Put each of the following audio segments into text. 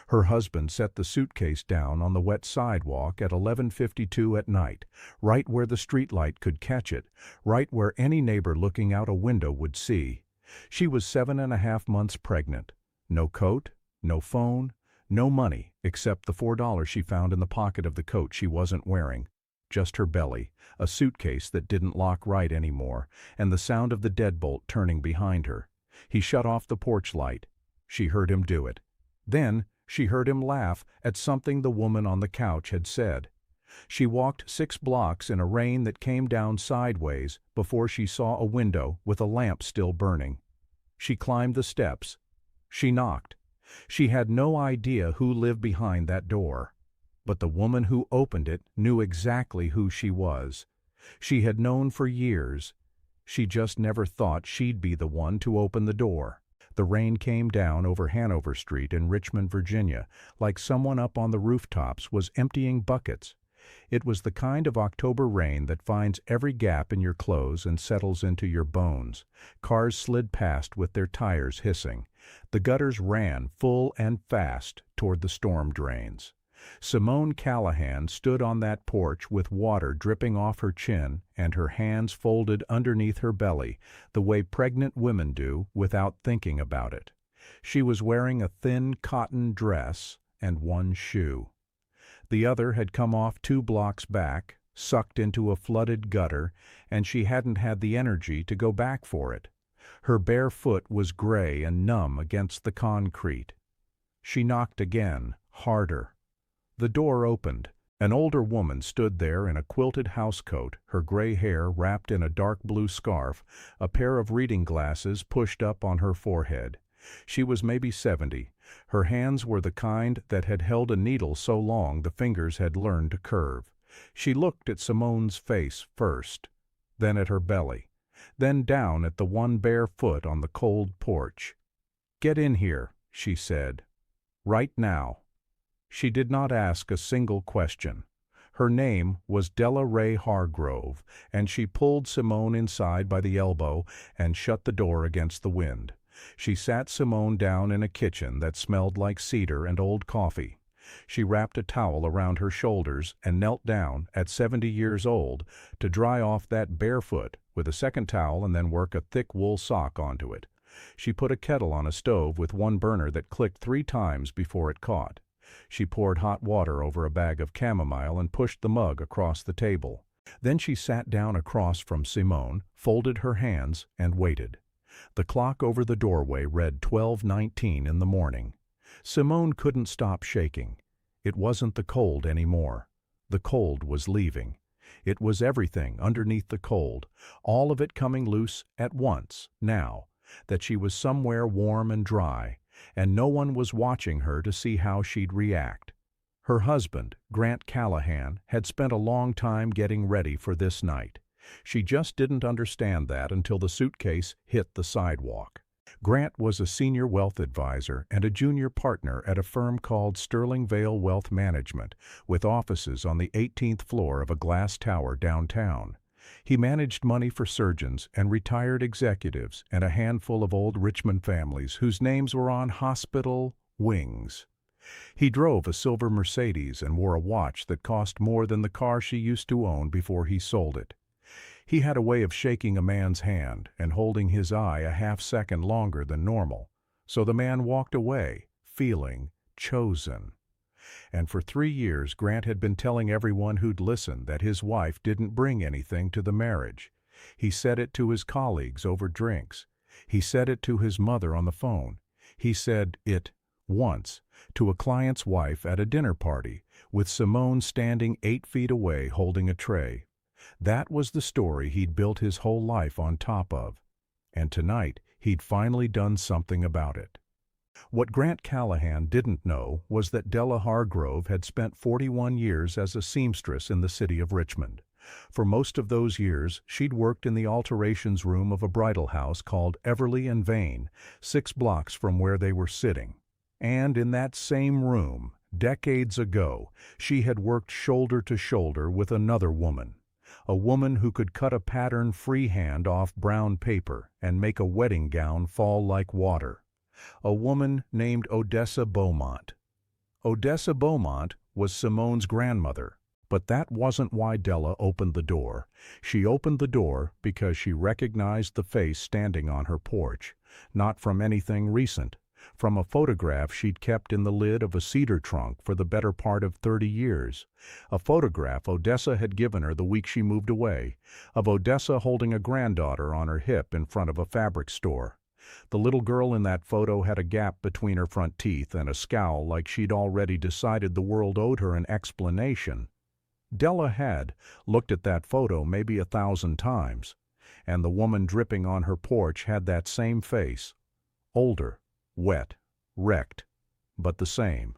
Her husband set the suitcase down on the wet sidewalk at 11:52 at night, right where the streetlight could catch it, right where any neighbor looking out a window would see. She was 7.5 months pregnant. No coat, no phone, no money except the $4 she found in the pocket of the coat she wasn't wearing. Just her belly, a suitcase that didn't lock right anymore, and the sound of the deadbolt turning behind her. He shut off the porch light. She heard him do it. Then she heard him laugh at something the woman on the couch had said. She walked 6 blocks in a rain that came down sideways before she saw a window with a lamp still burning. She climbed the steps. She knocked. She had no idea who lived behind that door. But the woman who opened it knew exactly who she was. She had known for years. She just never thought she'd be the one to open the door. The rain came down over Hanover Street in Richmond, Virginia, like someone up on the rooftops was emptying buckets. It was the kind of October rain that finds every gap in your clothes and settles into your bones. Cars slid past with their tires hissing. The gutters ran full and fast toward the storm drains. Simone Callahan stood on that porch with water dripping off her chin and her hands folded underneath her belly, the way pregnant women do without thinking about it. She was wearing a thin cotton dress and one shoe. The other had come off 2 blocks back, sucked into a flooded gutter, and she hadn't had the energy to go back for it. Her bare foot was gray and numb against the concrete. She knocked again, harder. The door opened. An older woman stood there in a quilted housecoat, her gray hair wrapped in a dark blue scarf, a pair of reading glasses pushed up on her forehead. She was maybe 70. Her hands were the kind that had held a needle so long the fingers had learned to curve. She looked at Simone's face first, then at her belly, then down at the one bare foot on the cold porch. "Get in here," she said. "Right now." She did not ask a single question. Her name was Della Ray Hargrove, and she pulled Simone inside by the elbow and shut the door against the wind. She sat Simone down in a kitchen that smelled like cedar and old coffee. She wrapped a towel around her shoulders and knelt down, at 70 years old, to dry off that bare foot with a second towel and then work a thick wool sock onto it. She put a kettle on a stove with one burner that clicked 3 times before it caught. She poured hot water over a bag of chamomile and pushed the mug across the table. Then she sat down across from Simone, folded her hands, and waited. The clock over the doorway read 12:19 in the morning. Simone couldn't stop shaking. It wasn't the cold anymore. The cold was leaving. It was everything underneath the cold, all of it coming loose at once, now, that she was somewhere warm and dry, and no one was watching her to see how she'd react. Her husband, Grant Callahan, had spent a long time getting ready for this night. She just didn't understand that until the suitcase hit the sidewalk. Grant was a senior wealth advisor and a junior partner at a firm called Sterling Vale Wealth Management, with offices on the 18th floor of a glass tower downtown. He managed money for surgeons and retired executives and a handful of old Richmond families whose names were on hospital wings. He drove a silver Mercedes and wore a watch that cost more than the car she used to own before he sold it. He had a way of shaking a man's hand and holding his eye a half-second longer than normal, so the man walked away, feeling chosen. And for 3 years Grant had been telling everyone who'd listen that his wife didn't bring anything to the marriage. He said it to his colleagues over drinks. He said it to his mother on the phone. He said it, once, to a client's wife at a dinner party, with Simone standing 8 feet away holding a tray. That was the story he'd built his whole life on top of. And tonight he'd finally done something about it. What Grant Callahan didn't know was that Della Hargrove had spent 41 years as a seamstress in the city of Richmond. For most of those years, she'd worked in the alterations room of a bridal house called Everly and Vane, 6 blocks from where they were sitting. And in that same room, decades ago, she had worked shoulder to shoulder with another woman. A woman who could cut a pattern freehand off brown paper and make a wedding gown fall like water. A woman named Odessa Beaumont. Odessa Beaumont was Simone's grandmother. But that wasn't why Della opened the door. She opened the door because she recognized the face standing on her porch, not from anything recent, from a photograph she'd kept in the lid of a cedar trunk for the better part of 30 years, a photograph Odessa had given her the week she moved away, of Odessa holding a granddaughter on her hip in front of a fabric store. The little girl in that photo had a gap between her front teeth and a scowl like she'd already decided the world owed her an explanation. Della had looked at that photo maybe 1,000 times, and the woman dripping on her porch had that same face. Older, wet, wrecked, but the same.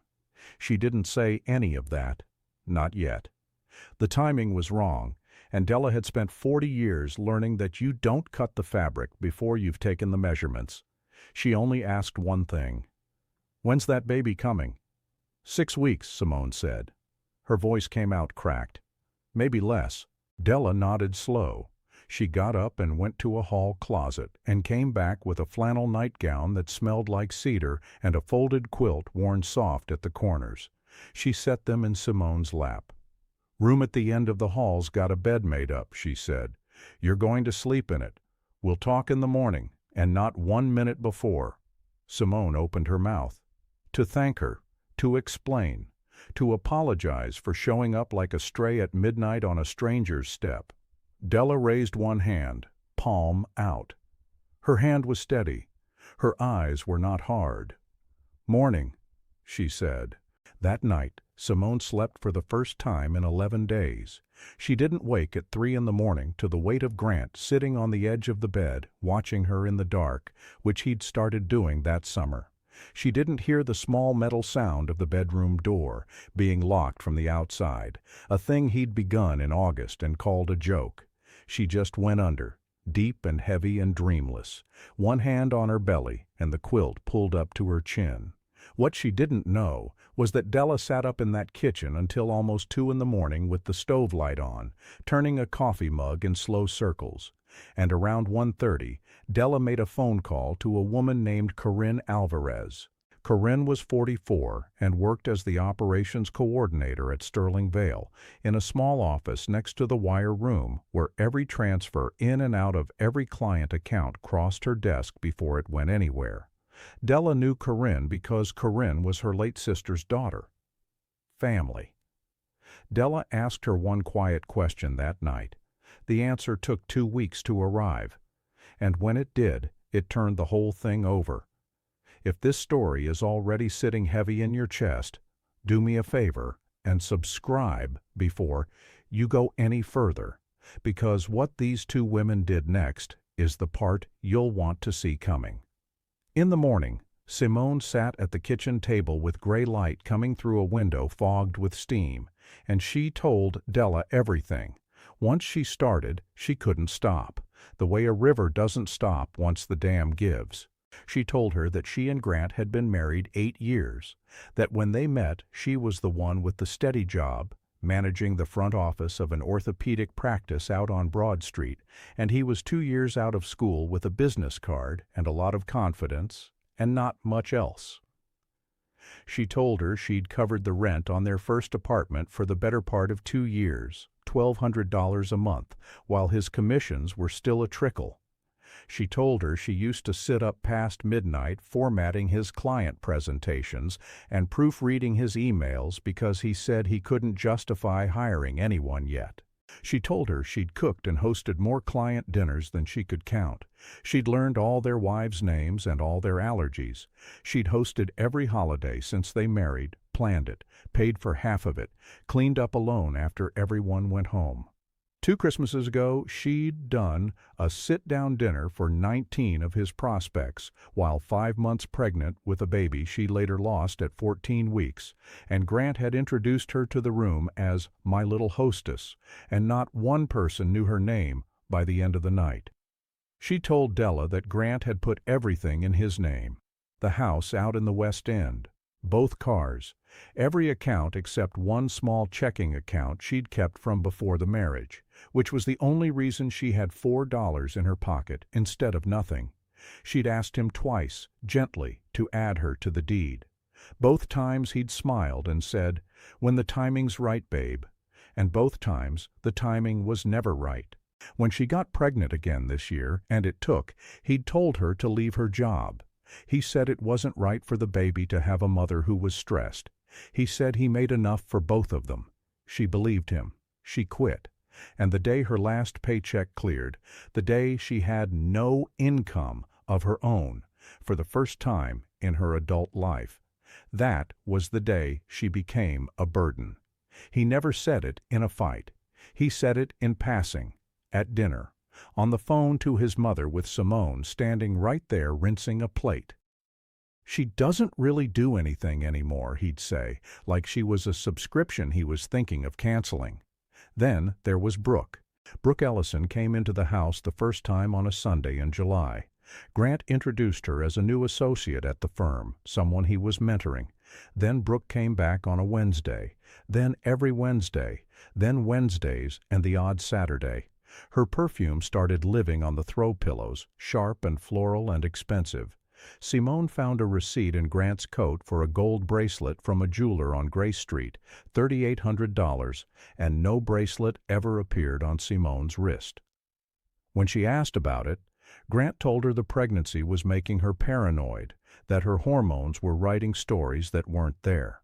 She didn't say any of that. Not yet. The timing was wrong, and Della had spent 40 years learning that you don't cut the fabric before you've taken the measurements. She only asked one thing. "When's that baby coming?" "6 weeks," Simone said. Her voice came out cracked. "Maybe less." Della nodded slow. She got up and went to a hall closet and came back with a flannel nightgown that smelled like cedar and a folded quilt worn soft at the corners. She set them in Simone's lap. "Room at the end of the hall's got a bed made up," she said. "You're going to sleep in it. We'll talk in the morning, and not 1 minute before." Simone opened her mouth. To thank her, to explain, to apologize for showing up like a stray at midnight on a stranger's step. Della raised one hand, palm out. Her hand was steady. Her eyes were not hard. "Morning," she said. That night, Simone slept for the first time in 11 days. She didn't wake at 3 in the morning to the weight of Grant sitting on the edge of the bed, watching her in the dark, which he'd started doing that summer. She didn't hear the small metal sound of the bedroom door being locked from the outside, a thing he'd begun in August and called a joke. She just went under, deep and heavy and dreamless, one hand on her belly and the quilt pulled up to her chin. What she didn't know was that Della sat up in that kitchen until almost 2 in the morning with the stove light on, turning a coffee mug in slow circles. And around 1:30, Della made a phone call to a woman named Corinne Alvarez. Corinne was 44 and worked as the operations coordinator at Sterling Vale, in a small office next to the wire room where every transfer in and out of every client account crossed her desk before it went anywhere. Della knew Corinne because Corinne was her late sister's daughter. Family. Della asked her one quiet question that night. The answer took 2 weeks to arrive. And when it did, it turned the whole thing over. If this story is already sitting heavy in your chest, do me a favor and subscribe before you go any further, because what these 2 women did next is the part you'll want to see coming. In the morning, Simone sat at the kitchen table with gray light coming through a window fogged with steam, and she told Della everything. Once she started, she couldn't stop, the way a river doesn't stop once the dam gives. She told her that she and Grant had been married 8 years, that when they met she was the one with the steady job, managing the front office of an orthopedic practice out on Broad Street, and he was 2 years out of school with a business card and a lot of confidence, and not much else. She told her she'd covered the rent on their first apartment for the better part of 2 years, $1,200 a month, while his commissions were still a trickle. She told her she used to sit up past midnight formatting his client presentations and proofreading his emails because he said he couldn't justify hiring anyone yet. She told her she'd cooked and hosted more client dinners than she could count. She'd learned all their wives' names and all their allergies. She'd hosted every holiday since they married, planned it, paid for half of it, cleaned up alone after everyone went home. 2 Christmases ago, she'd done a sit-down dinner for 19 of his prospects, while 5 months pregnant with a baby she later lost at 14 weeks, and Grant had introduced her to the room as "my little hostess," and not one person knew her name by the end of the night. She told Della that Grant had put everything in his name: the house out in the West End, both cars, every account except one small checking account she'd kept from before the marriage, which was the only reason she had $4 in her pocket instead of nothing. She'd asked him twice, gently, to add her to the deed. Both times he'd smiled and said, "When the timing's right, babe." And both times the timing was never right. When she got pregnant again this year, and it took, he'd told her to leave her job. He said it wasn't right for the baby to have a mother who was stressed. He said he made enough for both of them. She believed him. She quit. And the day her last paycheck cleared, the day she had no income of her own for the first time in her adult life, that was the day she became a burden. He never said it in a fight. He said it in passing, at dinner, on the phone to his mother with Simone standing right there rinsing a plate. "She doesn't really do anything anymore," he'd say, like she was a subscription he was thinking of canceling. Then there was Brooke. Brooke Ellison came into the house the first time on a Sunday in July. Grant introduced her as a new associate at the firm, someone he was mentoring. Then Brooke came back on a Wednesday, then every Wednesday, then Wednesdays and the odd Saturday. Her perfume started living on the throw pillows, sharp and floral and expensive. Simone found a receipt in Grant's coat for a gold bracelet from a jeweler on Grace Street, $3,800, and no bracelet ever appeared on Simone's wrist. When she asked about it, Grant told her the pregnancy was making her paranoid, that her hormones were writing stories that weren't there.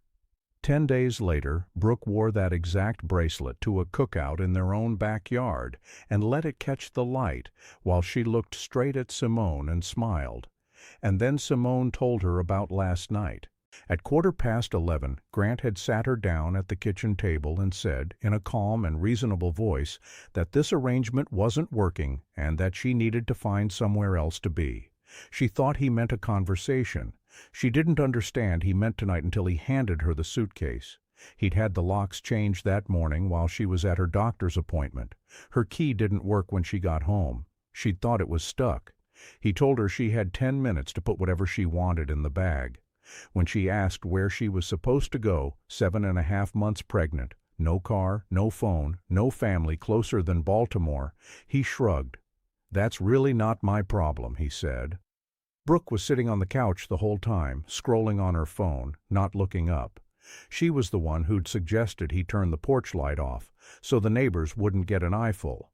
10 days later, Brooke wore that exact bracelet to a cookout in their own backyard and let it catch the light while she looked straight at Simone and smiled. And then Simone told her about last night. At 11:15, Grant had sat her down at the kitchen table and said, in a calm and reasonable voice, that this arrangement wasn't working and that she needed to find somewhere else to be. She thought he meant a conversation. She didn't understand he meant tonight until he handed her the suitcase. He'd had the locks changed that morning while she was at her doctor's appointment. Her key didn't work when she got home. She'd thought it was stuck. He told her she had 10 minutes to put whatever she wanted in the bag. When she asked where she was supposed to go, 7.5 months pregnant, no car, no phone, no family closer than Baltimore, he shrugged. "That's really not my problem," he said. Brooke was sitting on the couch the whole time, scrolling on her phone, not looking up. She was the one who'd suggested he turn the porch light off, so the neighbors wouldn't get an eyeful.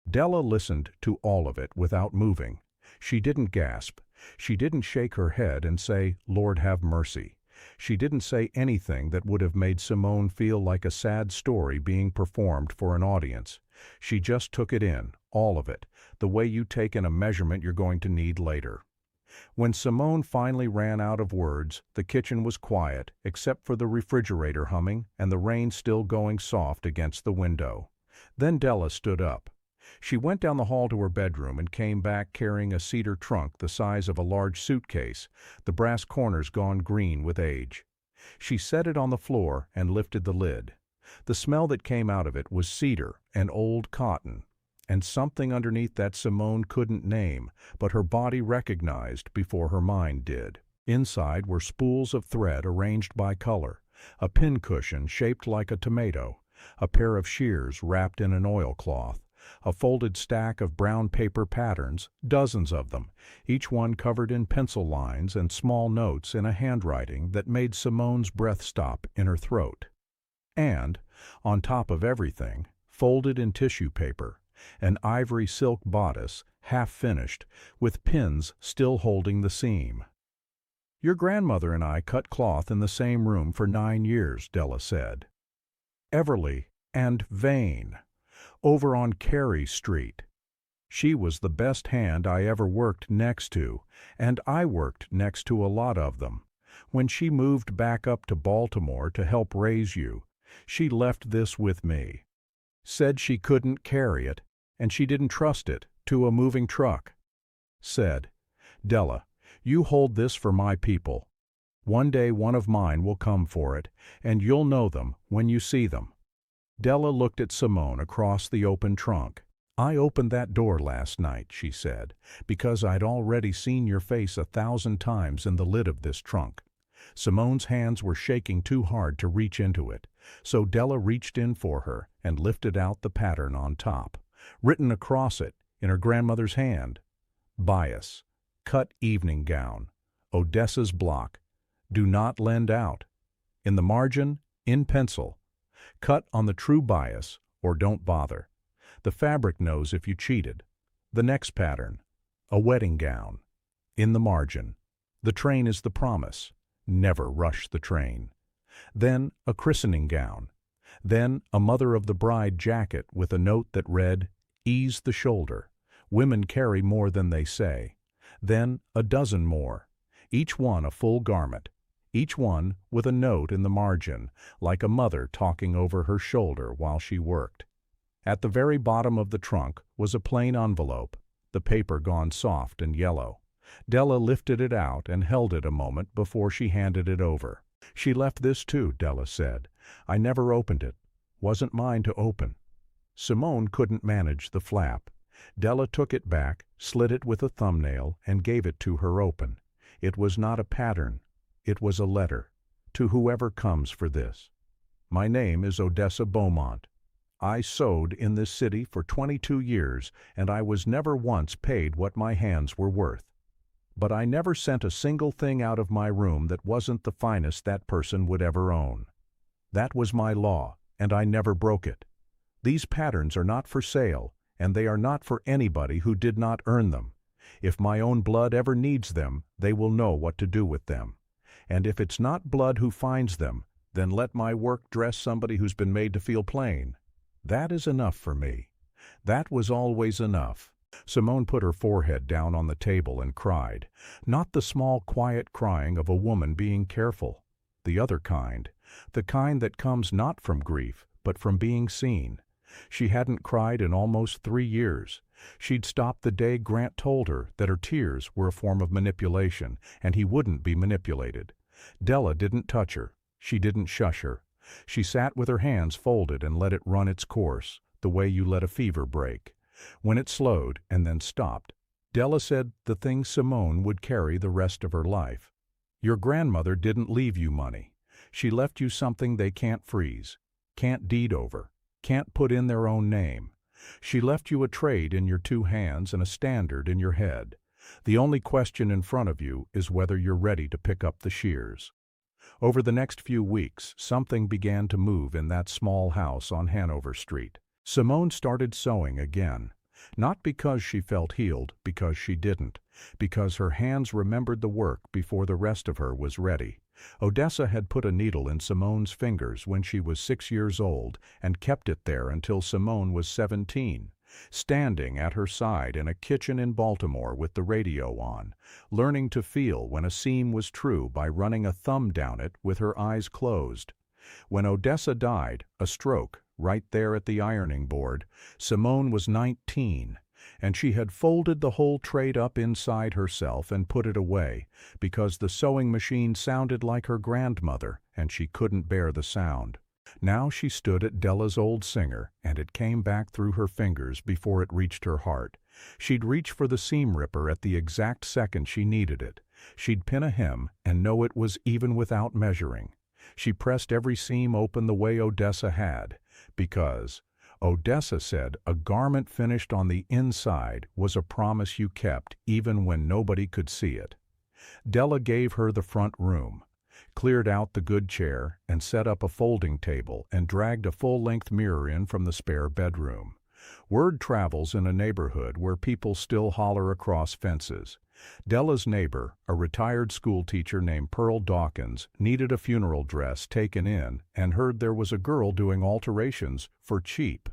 Della listened to all of it without moving. She didn't gasp. She didn't shake her head and say, "Lord have mercy." She didn't say anything that would have made Simone feel like a sad story being performed for an audience. She just took it in, all of it, the way you take in a measurement you're going to need later. When Simone finally ran out of words, the kitchen was quiet, except for the refrigerator humming and the rain still going soft against the window. Then Della stood up. She went down the hall to her bedroom and came back carrying a cedar trunk the size of a large suitcase, the brass corners gone green with age. She set it on the floor and lifted the lid. The smell that came out of it was cedar and old cotton, and something underneath that Simone couldn't name, but her body recognized before her mind did. Inside were spools of thread arranged by color, a pincushion shaped like a tomato, a pair of shears wrapped in an oilcloth, a folded stack of brown paper patterns, dozens of them, each one covered in pencil lines and small notes in a handwriting that made Simone's breath stop in her throat. And, on top of everything, folded in tissue paper, an ivory silk bodice, half finished, with pins still holding the seam. "Your grandmother and I cut cloth in the same room for 9 years, Della said. Everly and Vane, over on Carey Street. She was the best hand I ever worked next to, and I worked next to a lot of them. When she moved back up to Baltimore to help raise you, she left this with me. Said she couldn't carry it, and she didn't trust it, to a moving truck. Said, 'Della, you hold this for my people. One day one of mine will come for it, and you'll know them when you see them.'" Della looked at Simone across the open trunk. "I opened that door last night," she said, "because I'd already seen your face 1,000 times in the lid of this trunk." Simone's hands were shaking too hard to reach into it, so Della reached in for her and lifted out the pattern on top. Written across it, in her grandmother's hand, "Bias, cut evening gown, Odessa's block, Do not lend out. In the margin, in pencil. Cut on the true bias, or don't bother. The fabric knows if you cheated. The next pattern. A wedding gown. In the margin. The train is the promise. Never rush the train. Then a christening gown. Then a mother of the bride jacket with a note that read, "Ease the shoulder. Women carry more than they say." Then a dozen more. Each one a full garment. Each one with a note in the margin, like a mother talking over her shoulder while she worked. At the very bottom of the trunk was a plain envelope, the paper gone soft and yellow. Della lifted it out and held it a moment before she handed it over. "She left this too," Della said. "I never opened it. Wasn't mine to open." Simone couldn't manage the flap. Della took it back, slit it with a thumbnail, and gave it to her open. It was not a pattern. It was a letter. "To whoever comes for this. My name is Odessa Beaumont. I sewed in this city for 22 years, and I was never once paid what my hands were worth. But I never sent a single thing out of my room that wasn't the finest that person would ever own. That was my law, and I never broke it. These patterns are not for sale, and they are not for anybody who did not earn them. If my own blood ever needs them, they will know what to do with them. And if it's not blood who finds them, then let my work dress somebody who's been made to feel plain. That is enough for me. That was always enough." Simone put her forehead down on the table and cried. Not the small, quiet crying of a woman being careful. The other kind. The kind that comes not from grief, but from being seen. She hadn't cried in almost 3 years. She'd stopped the day Grant told her that her tears were a form of manipulation, and he wouldn't be manipulated. Della didn't touch her. She didn't shush her. She sat with her hands folded and let it run its course, the way you let a fever break. When it slowed and then stopped, Della said the things Simone would carry the rest of her life. "Your grandmother didn't leave you money. She left you something they can't freeze, can't deed over, can't put in their own name. She left you a trade in your 2 hands and a standard in your head. The only question in front of you is whether you're ready to pick up the shears." Over the next few weeks, something began to move in that small house on Hanover Street. Simone started sewing again. Not because she felt healed, because she didn't. Because her hands remembered the work before the rest of her was ready. Odessa had put a needle in Simone's fingers when she was 6 years old and kept it there until Simone was 17, standing at her side in a kitchen in Baltimore with the radio on, learning to feel when a seam was true by running a thumb down it with her eyes closed. When Odessa died, a stroke, right there at the ironing board, Simone was 19, and she had folded the whole trade up inside herself and put it away, because the sewing machine sounded like her grandmother, and she couldn't bear the sound. Now she stood at Della's old singer, and it came back through her fingers before it reached her heart. She'd reach for the seam ripper at the exact second she needed it. She'd pin a hem and know it was even without measuring. She pressed every seam open the way Odessa had, because Odessa said a garment finished on the inside was a promise you kept even when nobody could see it. Della gave her the front room, cleared out the good chair, and set up a folding table and dragged a full-length mirror in from the spare bedroom. Word travels in a neighborhood where people still holler across fences. Della's neighbor, a retired schoolteacher named Pearl Dawkins, needed a funeral dress taken in and heard there was a girl doing alterations for cheap.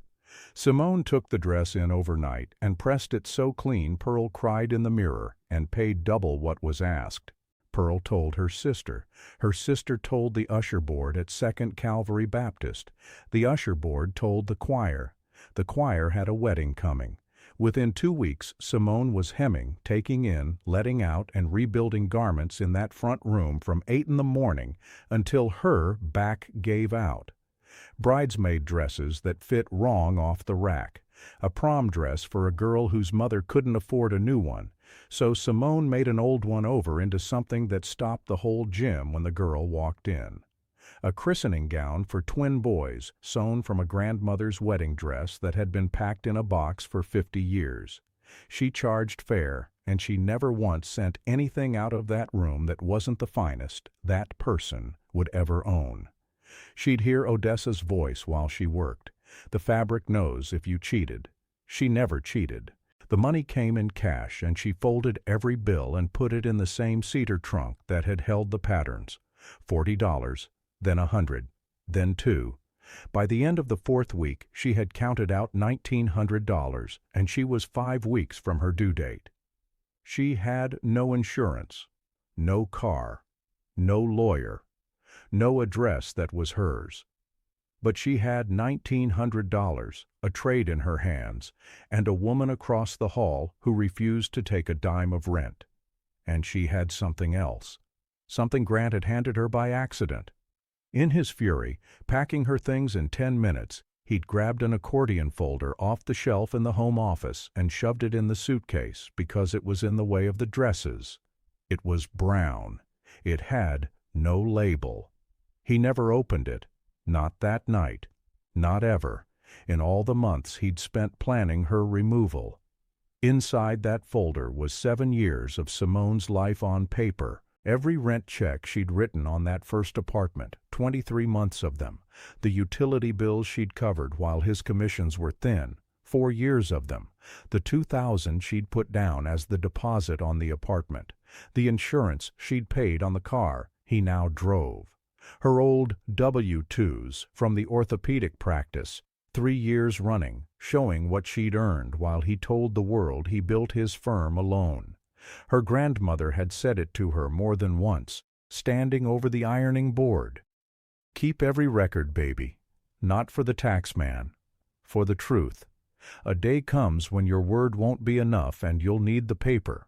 Simone took the dress in overnight and pressed it so clean Pearl cried in the mirror and paid double what was asked. Pearl told her sister. Her sister told the usher board at 2nd Calvary Baptist. The usher board told the choir. The choir had a wedding coming. Within 2 weeks, Simone was hemming, taking in, letting out, and rebuilding garments in that front room from 8 in the morning until her back gave out. Bridesmaid dresses that fit wrong off the rack. A prom dress for a girl whose mother couldn't afford a new one, so Simone made an old one over into something that stopped the whole gym when the girl walked in. A christening gown for twin boys, sewn from a grandmother's wedding dress that had been packed in a box for 50 years. She charged fair, and she never once sent anything out of that room that wasn't the finest that person would ever own. She'd hear Odessa's voice while she worked. The fabric knows if you cheated. She never cheated. The money came in cash, and she folded every bill and put it in the same cedar trunk that had held the patterns. $40, then $100, then $2. By the end of the 4th week, she had counted out $1,900, and she was 5 weeks from her due date. She had no insurance, no car, no lawyer, no address that was hers. But she had $1,900, a trade in her hands, and a woman across the hall who refused to take a dime of rent. And she had something else, something Grant had handed her by accident. In his fury, packing her things in 10 minutes, he'd grabbed an accordion folder off the shelf in the home office and shoved it in the suitcase because it was in the way of the dresses. It was brown. It had no label. He never opened it. Not that night. Not ever. In all the months he'd spent planning her removal. Inside that folder was 7 years of Simone's life on paper. Every rent check she'd written on that first apartment, 23 months of them. The utility bills she'd covered while his commissions were thin, 4 years of them. The $2,000 she'd put down as the deposit on the apartment. The insurance she'd paid on the car he now drove. Her old W-2s from the orthopedic practice, 3 years running, showing what she'd earned while he told the world he built his firm alone. Her grandmother had said it to her more than once, standing over the ironing board. Keep every record, baby. Not for the tax man. For the truth. A day comes when your word won't be enough and you'll need the paper.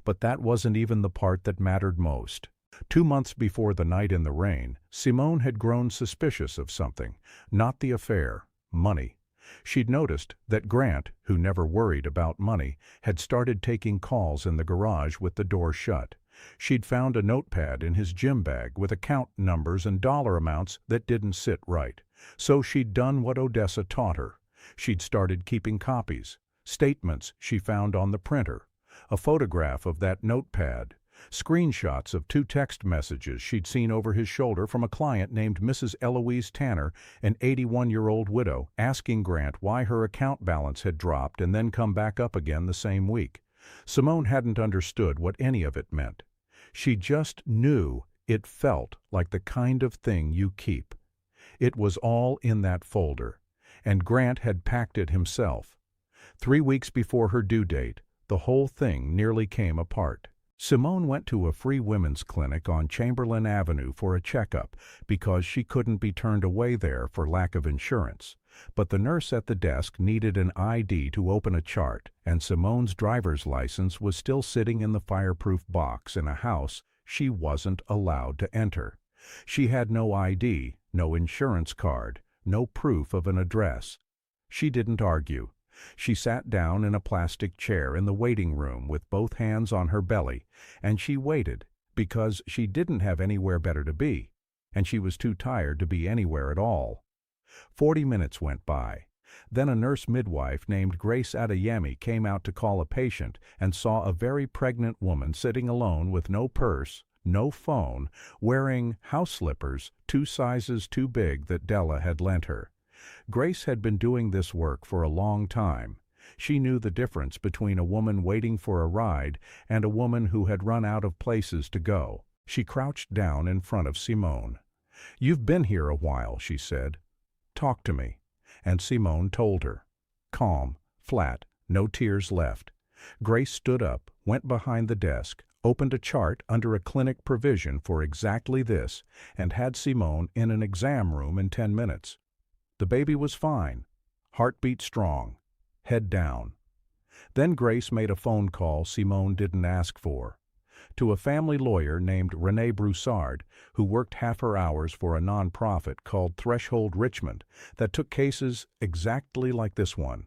But that wasn't even the part that mattered most. 2 months before the night in the rain, Simone had grown suspicious of something. Not the affair. Money. She'd noticed that Grant, who never worried about money, had started taking calls in the garage with the door shut. She'd found a notepad in his gym bag with account numbers and dollar amounts that didn't sit right. So she'd done what Odessa taught her. She'd started keeping copies, statements she found on the printer, a photograph of that notepad, screenshots of 2 text messages she'd seen over his shoulder from a client named Mrs. Eloise Tanner, an 81-year-old widow, asking Grant why her account balance had dropped and then come back up again the same week. Simone hadn't understood what any of it meant. She just knew it felt like the kind of thing you keep. It was all in that folder, and Grant had packed it himself. 3 weeks before her due date, the whole thing nearly came apart. Simone went to a free women's clinic on Chamberlain Avenue for a checkup because she couldn't be turned away there for lack of insurance. But the nurse at the desk needed an ID to open a chart, and Simone's driver's license was still sitting in the fireproof box in a house she wasn't allowed to enter. She had no ID, no insurance card, no proof of an address. She didn't argue. She sat down in a plastic chair in the waiting room with both hands on her belly, and she waited because she didn't have anywhere better to be, and she was too tired to be anywhere at all. 40 minutes went by. Then a nurse midwife named Grace Adeyemi came out to call a patient and saw a very pregnant woman sitting alone with no purse, no phone, wearing house slippers 2 sizes too big that Della had lent her. Grace had been doing this work for a long time. She knew the difference between a woman waiting for a ride and a woman who had run out of places to go. She crouched down in front of Simone. "You've been here a while," she said. "Talk to me." And Simone told her. Calm, flat, no tears left. Grace stood up, went behind the desk, opened a chart under a clinic provision for exactly this, and had Simone in an exam room in 10 minutes. The baby was fine, heartbeat strong, head down. Then Grace made a phone call Simone didn't ask for, to a family lawyer named Renee Broussard, who worked half her hours for a nonprofit called Threshold Richmond that took cases exactly like this one.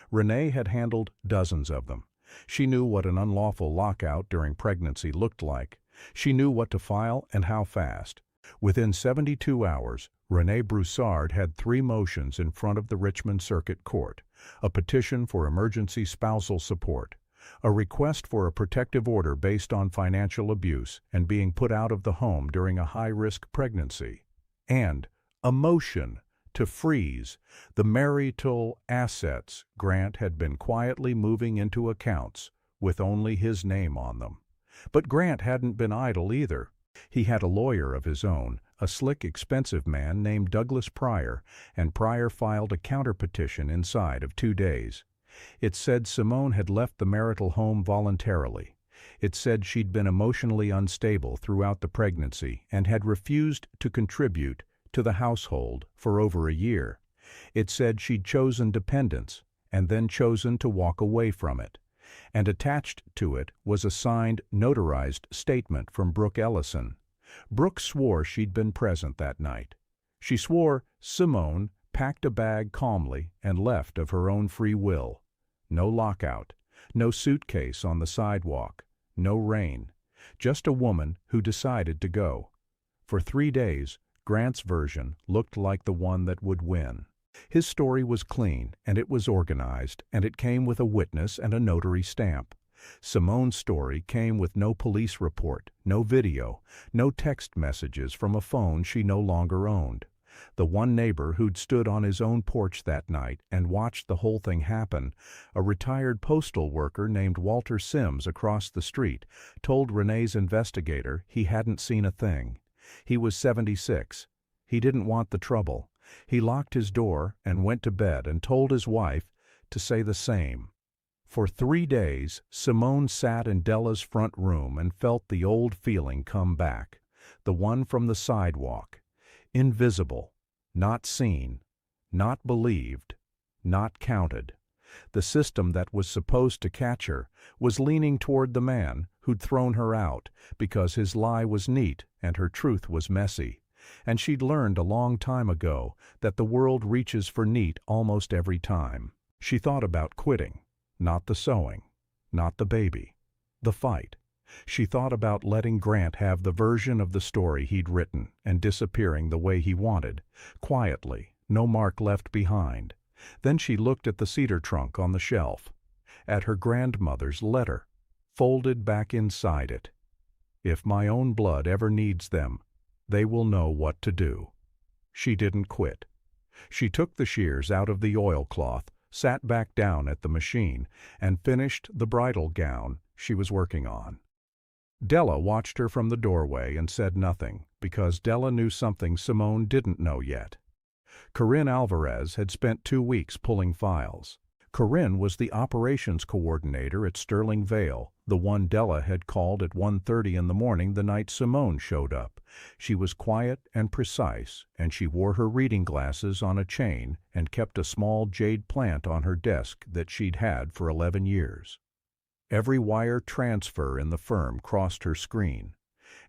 Renee had handled dozens of them. She knew what an unlawful lockout during pregnancy looked like. She knew what to file and how fast. Within 72 hours, Renee Broussard had 3 motions in front of the Richmond Circuit Court: a petition for emergency spousal support, a request for a protective order based on financial abuse and being put out of the home during a high-risk pregnancy, and a motion to freeze the marital assets Grant had been quietly moving into accounts with only his name on them. But Grant hadn't been idle either. He had a lawyer of his own, a slick, expensive man named Douglas Pryor, and Pryor filed a counterpetition inside of 2 days. It said Simone had left the marital home voluntarily. It said she'd been emotionally unstable throughout the pregnancy and had refused to contribute to the household for over a year. It said she'd chosen dependence and then chosen to walk away from it. And attached to it was a signed, notarized statement from Brooke Ellison. Brooke swore she'd been present that night. She swore Simone packed a bag calmly and left of her own free will. No lockout, no suitcase on the sidewalk, no rain. Just a woman who decided to go. For 3 days, Grant's version looked like the one that would win. His story was clean, and it was organized, and it came with a witness and a notary stamp. Simone's story came with no police report, no video, no text messages from a phone she no longer owned. The one neighbor who'd stood on his own porch that night and watched the whole thing happen, a retired postal worker named Walter Sims across the street, told Renee's investigator he hadn't seen a thing. He was 76. He didn't want the trouble. He locked his door and went to bed and told his wife to say the same. For 3 days, Simone sat in Della's front room and felt the old feeling come back, the one from the sidewalk. Invisible, not seen, not believed, not counted. The system that was supposed to catch her was leaning toward the man who'd thrown her out because his lie was neat and her truth was messy. And she'd learned a long time ago that the world reaches for neat almost every time. She thought about quitting, not the sewing, not the baby, the fight. She thought about letting Grant have the version of the story he'd written and disappearing the way he wanted, quietly, no mark left behind. Then she looked at the cedar trunk on the shelf, at her grandmother's letter, folded back inside it. If my own blood ever needs them, they will know what to do. She didn't quit. She took the shears out of the oilcloth, sat back down at the machine, and finished the bridal gown she was working on. Della watched her from the doorway and said nothing, because Della knew something Simone didn't know yet. Corinne Alvarez had spent 2 weeks pulling files. Corinne was the operations coordinator at Sterling Vale, the one Della had called at 1:30 in the morning the night Simone showed up. She was quiet and precise, and she wore her reading glasses on a chain and kept a small jade plant on her desk that she'd had for 11 years. Every wire transfer in the firm crossed her screen,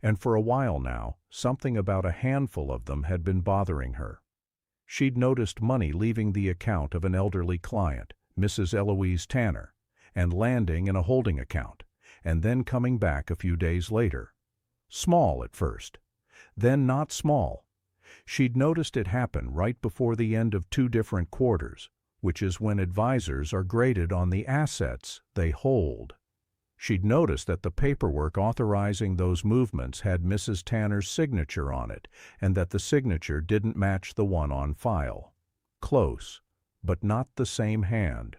and for a while now, something about a handful of them had been bothering her. She'd noticed money leaving the account of an elderly client, Mrs. Eloise Tanner, and landing in a holding account, and then coming back a few days later. Small at first, then not small. She'd noticed it happen right before the end of 2 different quarters, which is when advisors are graded on the assets they hold. She'd noticed that the paperwork authorizing those movements had Mrs. Tanner's signature on it, and that the signature didn't match the one on file. Close, but not the same hand.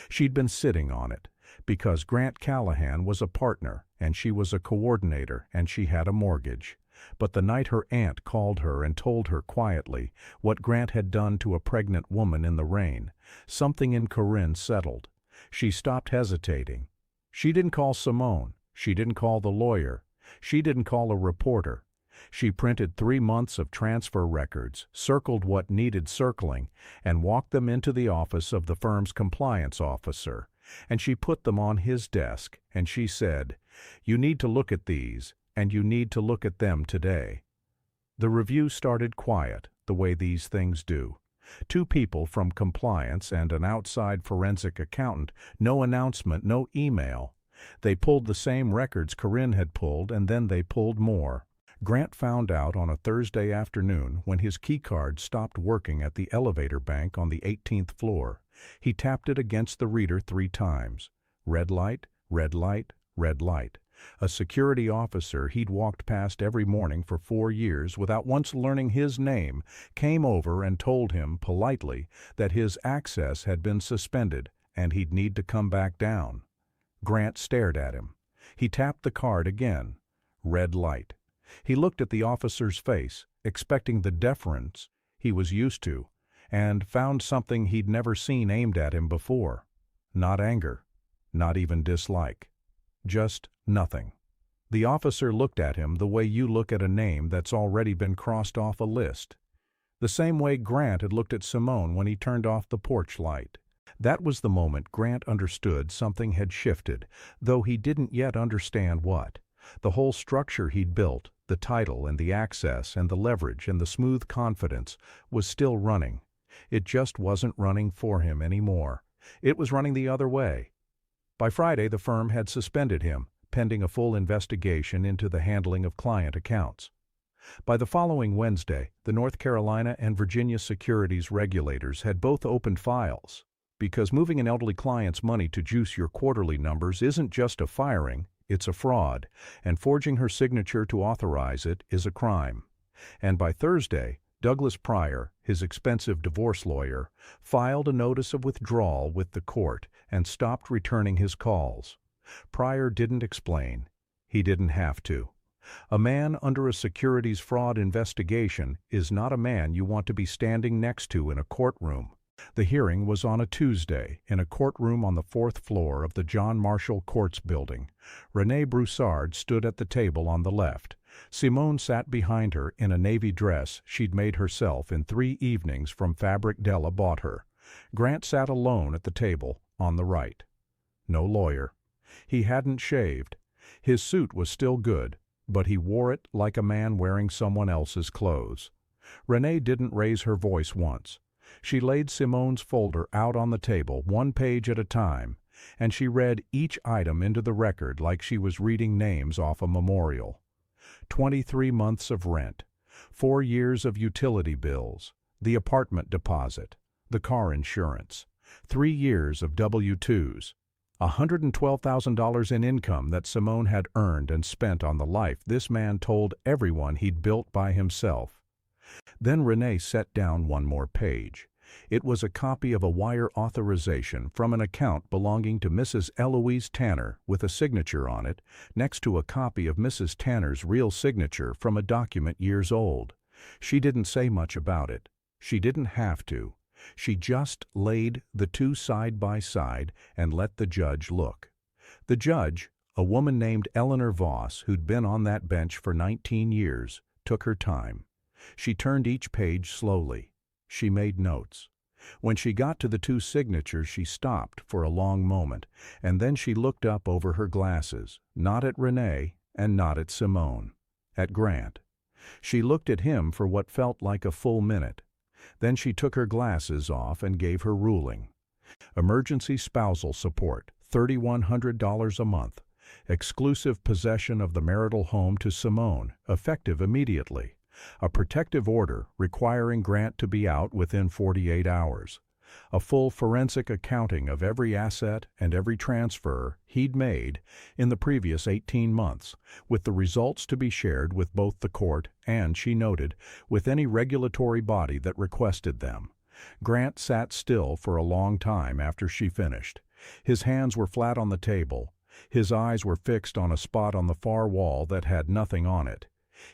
She'd been sitting on it, because Grant Callahan was a partner, and she was a coordinator, and she had a mortgage. But the night her aunt called her and told her quietly what Grant had done to a pregnant woman in the rain, something in Corinne settled. She stopped hesitating. She didn't call Simone. She didn't call the lawyer. She didn't call a reporter. She printed 3 months of transfer records, circled what needed circling, and walked them into the office of the firm's compliance officer. And she put them on his desk, and she said, "You need to look at these, and you need to look at them today." The review started quiet, the way these things do. 2 people from compliance and an outside forensic accountant, no announcement, no email. They pulled the same records Corinne had pulled, and then they pulled more. Grant found out on a Thursday afternoon when his keycard stopped working at the elevator bank on the 18th floor. He tapped it against the reader 3 times. Red light, Red light, red light. A security officer he'd walked past every morning for 4 years without once learning his name came over and told him politely that his access had been suspended and he'd need to come back down. Grant stared at him. He tapped the card again. Red light. He looked at the officer's face, expecting the deference he was used to, and found something he'd never seen aimed at him before. Not anger, not even dislike. Just nothing. The officer looked at him the way you look at a name that's already been crossed off a list. The same way Grant had looked at Simone when he turned off the porch light. That was the moment Grant understood something had shifted, though he didn't yet understand what. The whole structure he'd built, the title and the access and the leverage and the smooth confidence, was still running. It just wasn't running for him anymore. It was running the other way. By Friday, the firm had suspended him, pending a full investigation into the handling of client accounts. By the following Wednesday, the North Carolina and Virginia securities regulators had both opened files. Because moving an elderly client's money to juice your quarterly numbers isn't just a firing, it's a fraud, and forging her signature to authorize it is a crime. And by Thursday, Douglas Pryor, his expensive divorce lawyer, filed a notice of withdrawal with the court and stopped returning his calls. Pryor didn't explain. He didn't have to. A man under a securities fraud investigation is not a man you want to be standing next to in a courtroom. The hearing was on a Tuesday in a courtroom on the 4th floor of the John Marshall Courts building. Renee Broussard stood at the table on the left. Simone sat behind her in a navy dress she'd made herself in 3 evenings from fabric Della bought her. Grant sat alone at the table on the right. No lawyer. He hadn't shaved. His suit was still good, but he wore it like a man wearing someone else's clothes. Renee didn't raise her voice once. She laid Simone's folder out on the table, 1 page at a time, and she read each item into the record like she was reading names off a memorial. 23 months of rent, 4 years of utility bills, the apartment deposit, the car insurance, 3 years of W-2s, $112,000 in income that Simone had earned and spent on the life this man told everyone he'd built by himself. Then Renee set down 1 more page. It was a copy of a wire authorization from an account belonging to Mrs. Eloise Tanner with a signature on it, next to a copy of Mrs. Tanner's real signature from a document years old. She didn't say much about it. She didn't have to. She just laid the 2 side by side and let the judge look. The judge, a woman named Eleanor Voss, who'd been on that bench for 19 years, took her time. She turned each page slowly. She made notes. When she got to the 2 signatures, she stopped for a long moment, and then she looked up over her glasses, not at Renee and not at Simone, at Grant. She looked at him for what felt like a full minute. Then she took her glasses off and gave her ruling. Emergency spousal support, $3,100 a month. Exclusive possession of the marital home to Simone, effective immediately. A protective order requiring Grant to be out within 48 hours. A full forensic accounting of every asset and every transfer he'd made in the previous 18 months, with the results to be shared with both the court and, she noted, with any regulatory body that requested them. Grant sat still for a long time after she finished. His hands were flat on the table. His eyes were fixed on a spot on the far wall that had nothing on it.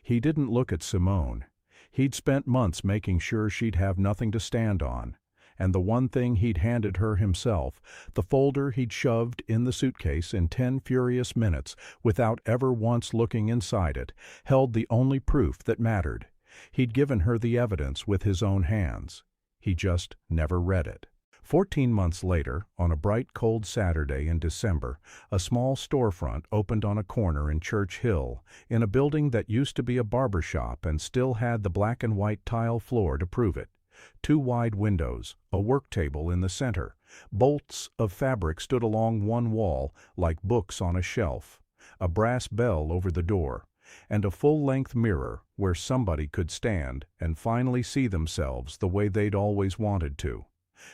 He didn't look at Simone. He'd spent months making sure she'd have nothing to stand on. And the one thing he'd handed her himself, the folder he'd shoved in the suitcase in 10 furious minutes without ever once looking inside it, held the only proof that mattered. He'd given her the evidence with his own hands. He just never read it. 14 months later, on a bright, cold Saturday in December, a small storefront opened on a corner in Church Hill, in a building that used to be a barber shop and still had the black and white tile floor to prove it. 2 wide windows, a work table in the center. Bolts of fabric stood along one wall like books on a shelf. A brass bell over the door, and a full-length mirror where somebody could stand and finally see themselves the way they'd always wanted to.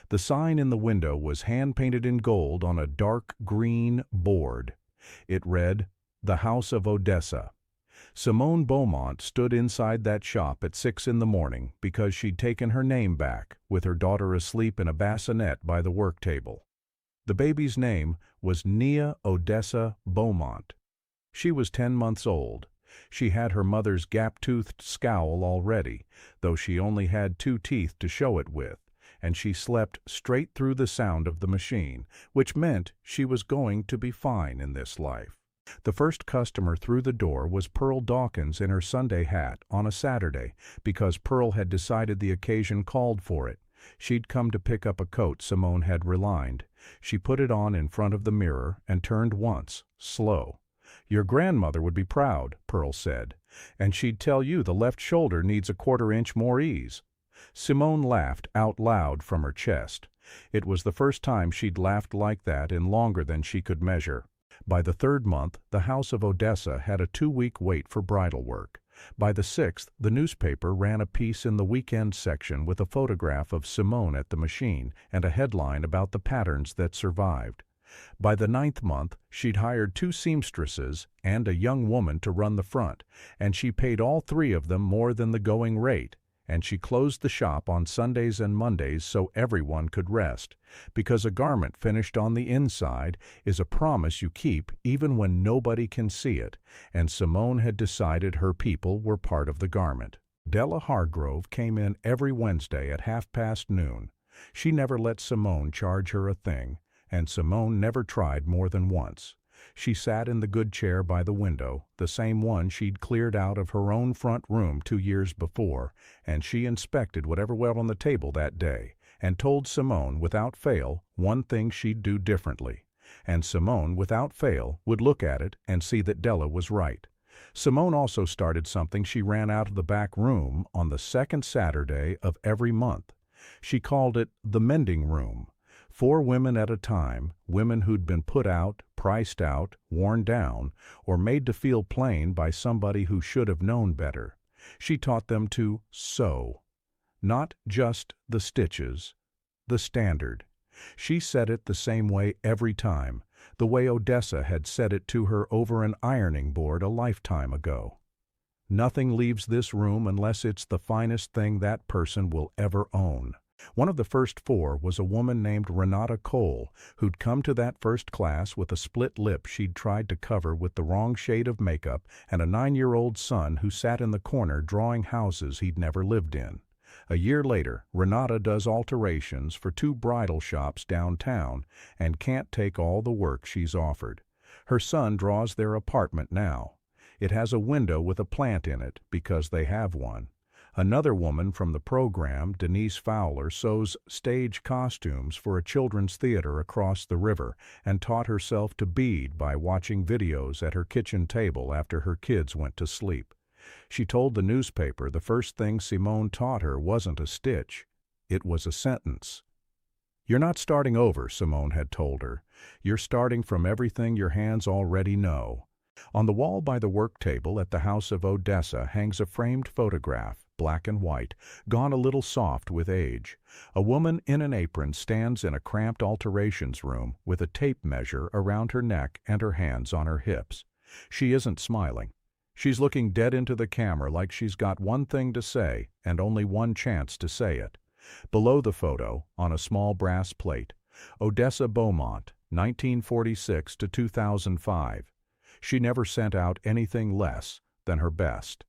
The sign in the window was hand-painted in gold on a dark green board. It read, "The House of Odessa." Simone Beaumont stood inside that shop at 6 in the morning because she'd taken her name back, with her daughter asleep in a bassinet by the work table. The baby's name was Nia Odessa Beaumont. She was 10 months old. She had her mother's gap-toothed scowl already, though she only had 2 teeth to show it with, and she slept straight through the sound of the machine, which meant she was going to be fine in this life. The first customer through the door was Pearl Dawkins in her Sunday hat on a Saturday, because Pearl had decided the occasion called for it. She'd come to pick up a coat Simone had relined. She put it on in front of the mirror and turned once, slow. "Your grandmother would be proud," Pearl said, "and she'd tell you the left shoulder needs a 1/4 inch more ease." Simone laughed out loud from her chest. It was the first time she'd laughed like that in longer than she could measure. By the 3rd month, the House of Odessa had a 2-week wait for bridal work. By the 6th, the newspaper ran a piece in the weekend section with a photograph of Simone at the machine and a headline about the patterns that survived. By the 9th month, she'd hired 2 seamstresses and a young woman to run the front, and she paid all 3 of them more than the going rate. And she closed the shop on Sundays and Mondays so everyone could rest, because a garment finished on the inside is a promise you keep even when nobody can see it, and Simone had decided her people were part of the garment. Della Hargrove came in every Wednesday at noon. She never let Simone charge her a thing, and Simone never tried more than once. She sat in the good chair by the window, the same one she'd cleared out of her own front room 2 years before, and she inspected whatever went on the table that day, and told Simone without fail one thing she'd do differently. And Simone without fail would look at it and see that Della was right. Simone also started something she ran out of the back room on the 2nd Saturday of every month. She called it the mending room. 4 women at a time, women who'd been put out, priced out, worn down, or made to feel plain by somebody who should have known better. She taught them to sew. Not just the stitches, the standard. She said it the same way every time, the way Odessa had said it to her over an ironing board a lifetime ago. Nothing leaves this room unless it's the finest thing that person will ever own. One of the first 4 was a woman named Renata Cole, who'd come to that first class with a split lip she'd tried to cover with the wrong shade of makeup and a 9-year-old son who sat in the corner drawing houses he'd never lived in. A year later, Renata does alterations for 2 bridal shops downtown and can't take all the work she's offered. Her son draws their apartment now. It has a window with a plant in it because they have one. Another woman from the program, Denise Fowler, sews stage costumes for a children's theater across the river and taught herself to bead by watching videos at her kitchen table after her kids went to sleep. She told the newspaper the first thing Simone taught her wasn't a stitch, it was a sentence. "You're not starting over," Simone had told her. "You're starting from everything your hands already know." On the wall by the work table at the House of Odessa hangs a framed photograph, black and white, gone a little soft with age. A woman in an apron stands in a cramped alterations room with a tape measure around her neck and her hands on her hips. She isn't smiling. She's looking dead into the camera like she's got one thing to say and only one chance to say it. Below the photo, on a small brass plate, Odessa Beaumont, 1946 to 2005. She never sent out anything less than her best.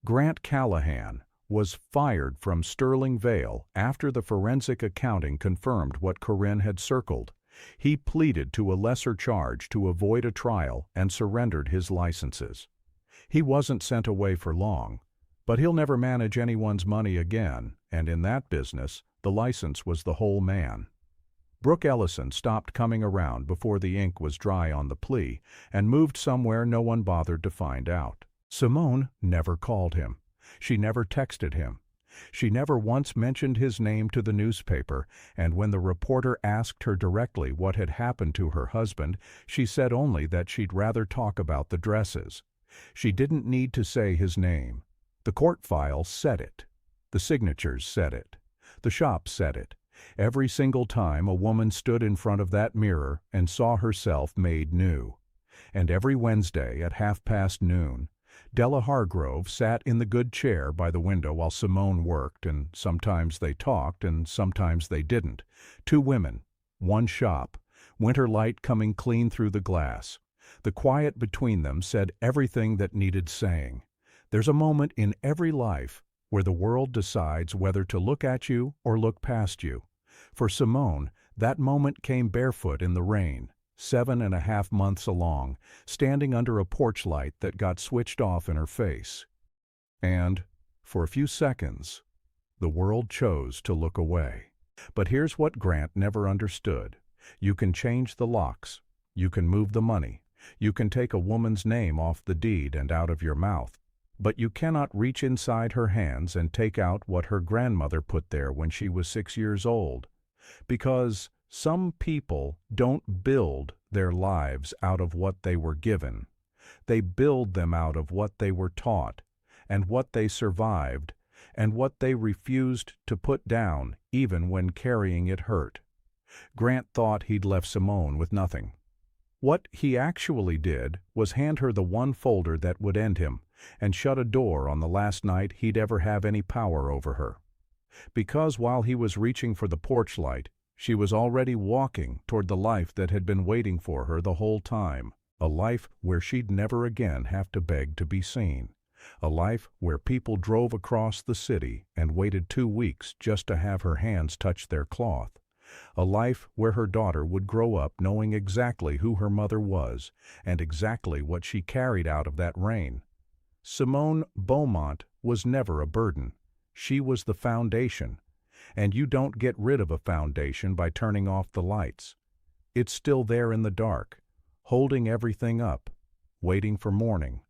Grant Callahan was fired from Sterling Vale after the forensic accounting confirmed what Corinne had circled. He pleaded to a lesser charge to avoid a trial and surrendered his licenses. He wasn't sent away for long, but he'll never manage anyone's money again, and in that business, the license was the whole man. Brooke Ellison stopped coming around before the ink was dry on the plea and moved somewhere no one bothered to find out. Simone never called him. She never texted him. She never once mentioned his name to the newspaper, and when the reporter asked her directly what had happened to her husband, she said only that she'd rather talk about the dresses. She didn't need to say his name. The court file said it. The signatures said it. The shop said it. Every single time a woman stood in front of that mirror and saw herself made new. And every Wednesday at noon, Della Hargrove sat in the good chair by the window while Simone worked, and sometimes they talked and sometimes they didn't. Two women, one shop, winter light coming clean through the glass. The quiet between them said everything that needed saying. There's a moment in every life where the world decides whether to look at you or look past you. For Simone, that moment came barefoot in the rain, 7.5 months along, standing under a porch light that got switched off in her face. And, for a few seconds, the world chose to look away. But here's what Grant never understood. You can change the locks. You can move the money. You can take a woman's name off the deed and out of your mouth. But you cannot reach inside her hands and take out what her grandmother put there when she was 6 years old. Because some people don't build their lives out of what they were given. They build them out of what they were taught, and what they survived, and what they refused to put down even when carrying it hurt. Grant thought he'd left Simone with nothing. What he actually did was hand her the one folder that would end him, and shut a door on the last night he'd ever have any power over her. Because while he was reaching for the porch light, she was already walking toward the life that had been waiting for her the whole time. A life where she'd never again have to beg to be seen. A life where people drove across the city and waited 2 weeks just to have her hands touch their cloth. A life where her daughter would grow up knowing exactly who her mother was and exactly what she carried out of that rain. Simone Beaumont was never a burden. She was the foundation. And you don't get rid of a foundation by turning off the lights. It's still there in the dark, holding everything up, waiting for morning.